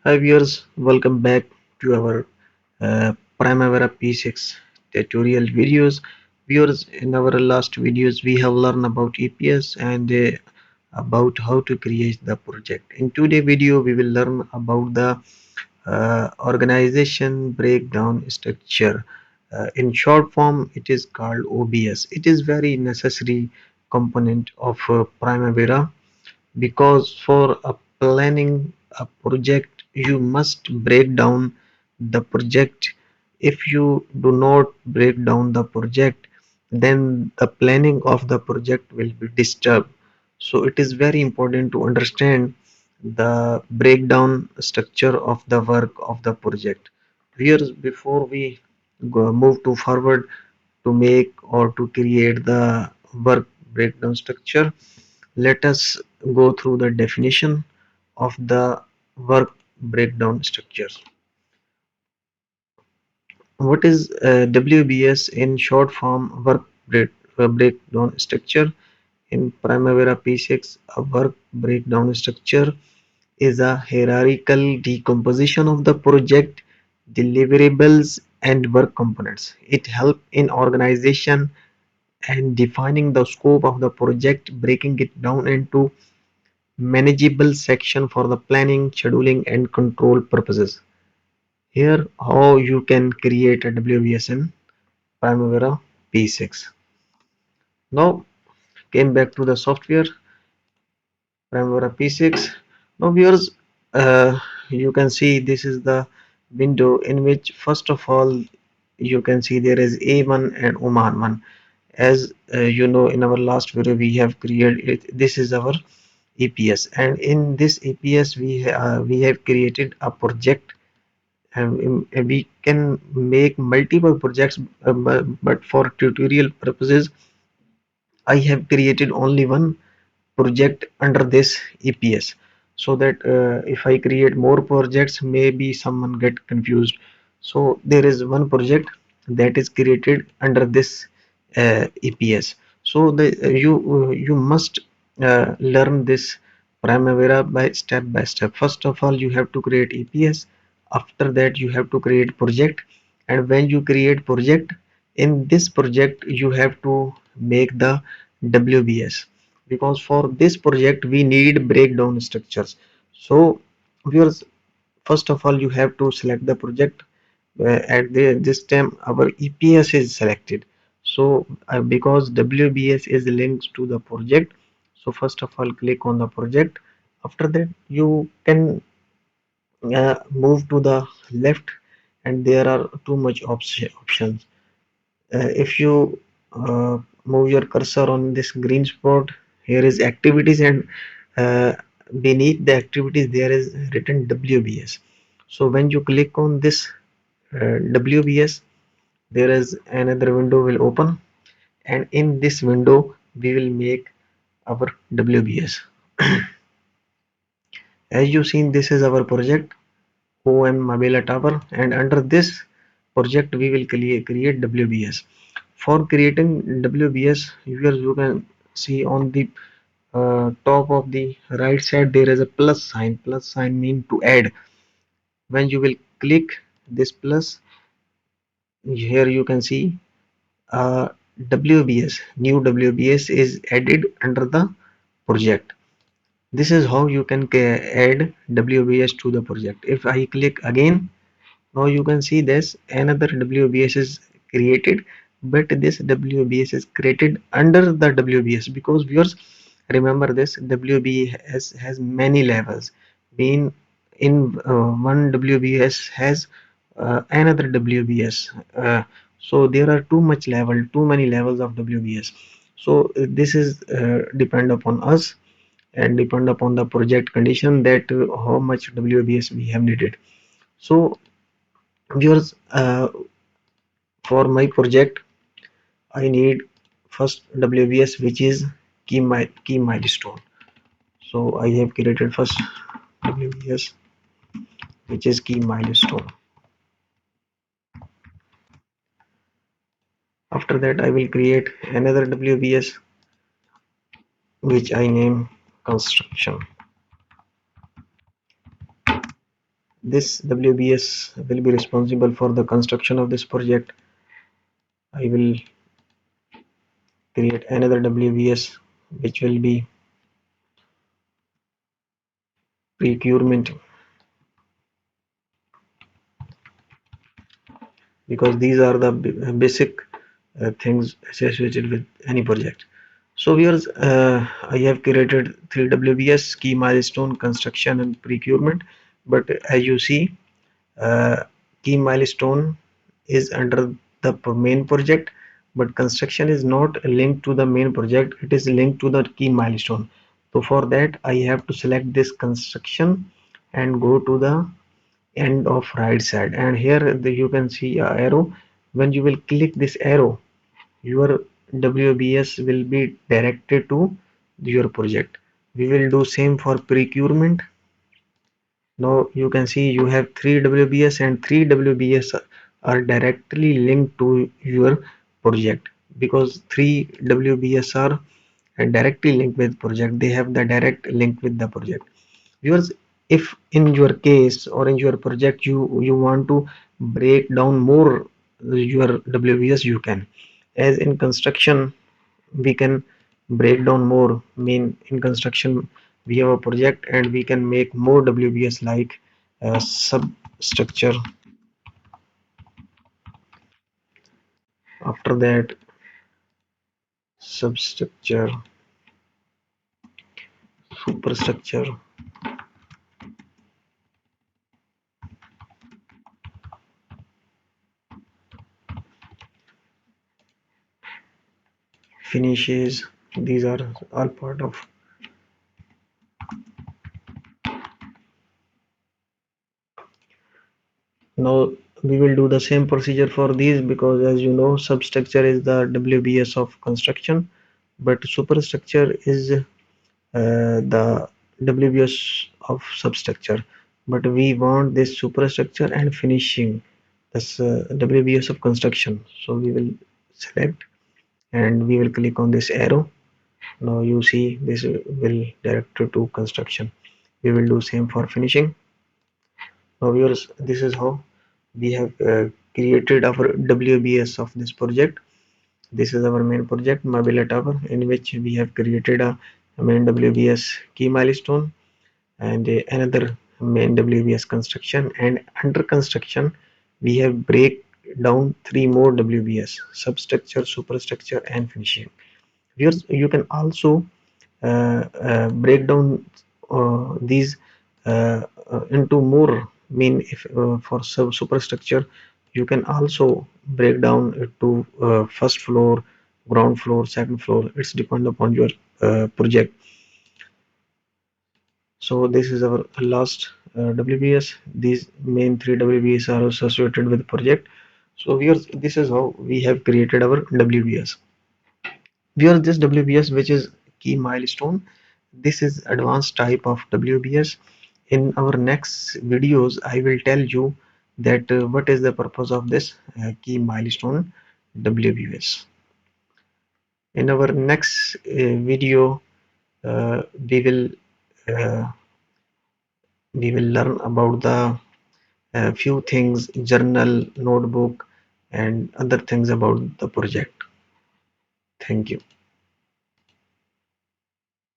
Hi viewers, welcome back to our Primavera P6 tutorial videos. Viewers, in our last videos we have learned about EPS and about how to create the project. In today's video we will learn about the organization breakdown structure. In short form it is called OBS. It is very necessary component of Primavera because for a planning a project you must break down the project. If you do not break down the project, then the planning of the project will be disturbed. So it is very important to understand the breakdown structure of the work of the project. Here, before we move to forward to make or to create the work breakdown structure, let us go through the definition of the work breakdown structures. What is WBS in short form? Breakdown structure. In Primavera P6, a work breakdown structure is a hierarchical decomposition of the project deliverables and work components. It helps in organization and defining the scope of the project, breaking it down into manageable section for the planning, scheduling and control purposes. Here how you can create a WBS in Primavera P6. Now came back to the software Primavera P6. Now viewers, you can see this is the window in which first of all you can see there is A1 and Oman 1. As you know, in our last video we have created it. This is our EPS, and in this EPS we have created a project, and we can make multiple projects, but for tutorial purposes I have created only one project under this EPS, so that if I create more projects maybe someone get confused. So there is one project that is created under this EPS. So you must learn this Primavera by step. First of all you have to create EPS. After that you have to create project, and when you create project, in this project you have to make the WBS, because for this project we need breakdown structures. So viewers, first of all you have to select the project. This time our EPS is selected. So because WBS is linked to the project, so first of all click on the project. After that you can move to the left, and there are too much options. If you move your cursor on this green spot, here is activities, and uh, beneath the activities there is written WBS. So when you click on this WBS, there is another window will open, and in this window we will make our WBS. As you seen, this is our project OM Mabela Tower, and under this project we will create WBS. For creating WBS, you can see on the top of the right side there is a plus sign. Plus sign mean to add. When you will click this plus, here you can see WBS. New WBS is added under the project. This is how you can add WBS to the project. If I click again, now you can see this another WBS is created, but this WBS is created under the WBS, because viewers, remember this WBS has many levels. Being in one WBS has another WBS. So there are too many levels of WBS. So this is depend upon us and depend upon the project condition that how much WBS we have needed. So viewers, for my project I need first WBS, which is key milestone. So I have created first WBS, which is key milestone. After that I will create another WBS, which I name construction. This WBS will be responsible for the construction of this project. I will create another WBS which will be procurement, because these are the basic things associated with any project. So viewers, I have created three WBS: key milestone, construction, and procurement. But as you see, uh, key milestone is under the main project, but construction is not linked to the main project. It is linked to the key milestone. So for that, I have to select this construction and go to the end of right side. And here you can see a arrow. When you will click this arrow, your WBS will be directed to your project. We will do same for procurement. Now you can see you have three WBS, and three WBS are directly linked to your project, because three WBS are directly linked with project. They have the direct link with the project. Viewers, if in your case or in your project you want to break down more your WBS, you can. As in construction, we can break down more. Mean in construction, we have a project and we can make more WBS, like substructure. After that, substructure, superstructure, finishes. These are all part of. Now we will do the same procedure for these, because as you know, substructure is the WBS of construction, but superstructure is the WBS of substructure. But we want this superstructure and finishing, that's WBS of construction. So we will select and we will click on this arrow. Now you see this will direct you to construction. We will do same for finishing. Now viewers, this is how we have created our WBS of this project. This is our main project, Mobile Tower, in which we have created a main WBS key milestone and another main WBS construction. And under construction, we have break down three more WBS: substructure, superstructure, and finishing. Viewers, you can also break down these into more. Mean if for superstructure, you can also break down it to first floor, ground floor, second floor. It's depend upon your project. So this is our last WBS. These main three WBS are associated with the project. So here, this is how we have created our WBS. Here this WBS, which is key milestone. This is advanced type of WBS. In our next videos, I will tell you that what is the purpose of this key milestone WBS. In our next video, we will uh, we will learn about the few things, journal, notebook, and other things about the project. Thank you.